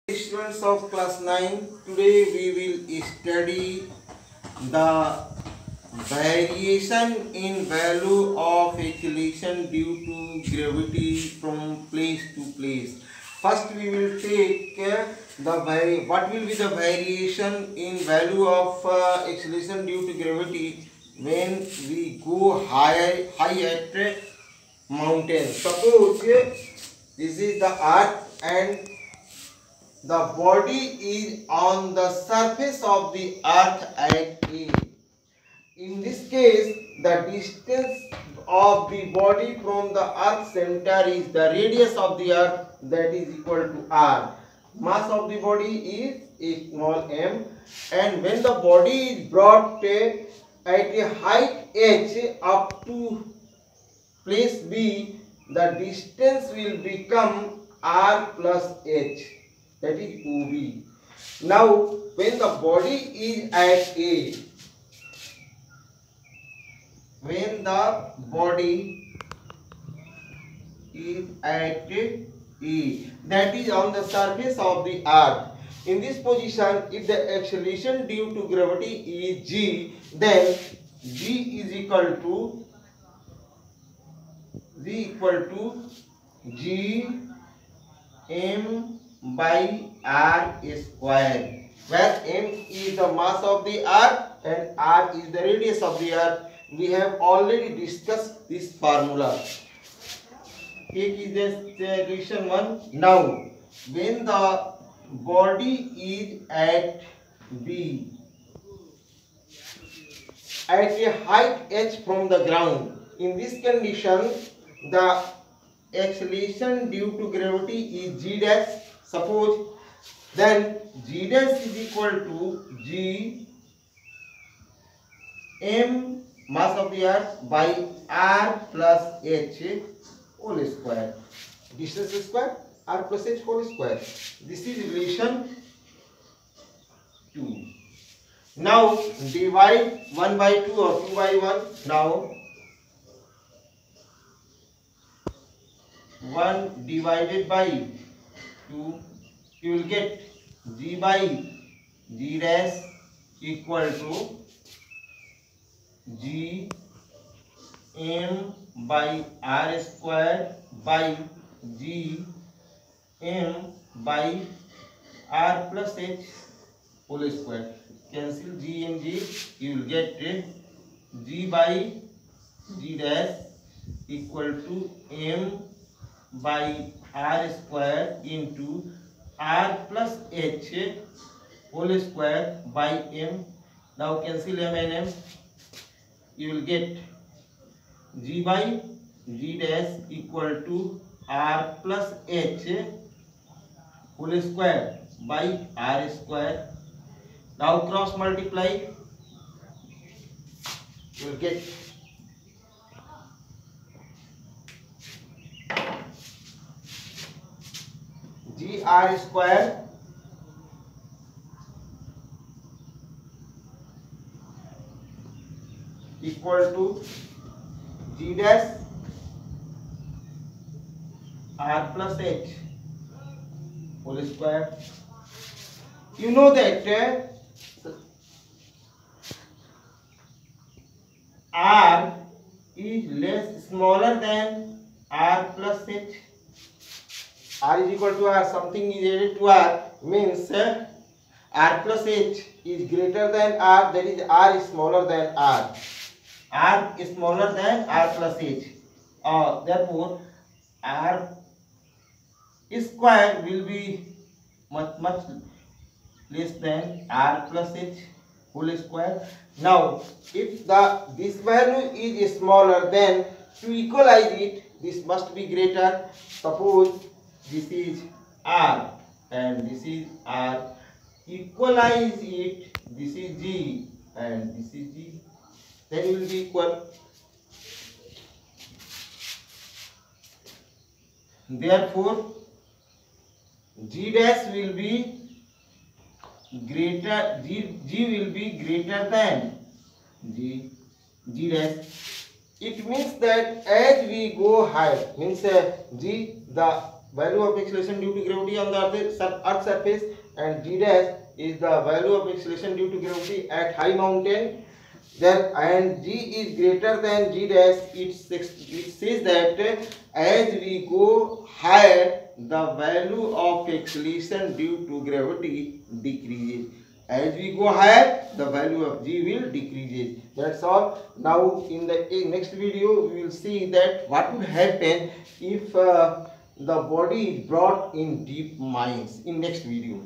Students of class 9, today we will study the variation in value of acceleration due to gravity from place to place. First we will take what will be the variation in value of acceleration due to gravity when we go high at mountain. Suppose this is the earth and the body is on the surface of the earth at A. In this case, the distance of the body from the earth center is the radius of the earth, that is equal to R. Mass of the body is a small m, and when the body is brought at a height h up to place B, the distance will become R plus h, that is OB. Now, when the body is at A, when the body is at E, that is on the surface of the earth. In this position, if the acceleration due to gravity is G, then G is equal to G m by r square, where m is the mass of the earth and r is the radius of the earth. We have already discussed this formula. Take is the question 1. Now, when the body is at B, at a height h from the ground, in this condition, the acceleration due to gravity is g dash. Suppose then g dash is equal to g m mass of the earth by r plus h whole square. Distance square, r plus h whole square. This is relation 2. Now divide 1 by 2 or 2 by 1. Now 1 divided by 2, you will get g by g dash equal to g m by r square by g m by r plus h whole square. Cancel g and g, you will get g by g dash equal to m by r square into r plus h whole square by m. Now cancel m and m, you will get g by g dash equal to r plus h whole square by r square. Now cross multiply, you will get gr square equal to g dash r plus h whole square. You know that r is smaller than r plus h. R is equal to r, something is added to r, means r plus h is greater than r, that is r is smaller than r. R is smaller than r plus h. Therefore, r square will be much less than r plus h whole square. Now, if this value is smaller, then to equalize it, this must be greater. Suppose this is r and this is r. Equalize it. This is g and this is g. Then it will be equal. Therefore, g dash will be greater, g will be greater than g dash. It means that as we go higher, means g, the value of acceleration due to gravity on the earth surface, and G dash is the value of acceleration due to gravity at high mountain. Then and G is greater than G dash, it says that as we go higher, the value of acceleration due to gravity decreases. As we go higher, the value of G will decreases. That's all. Now in the next video we will see that what would happen if the body is brought in deep mines in next video.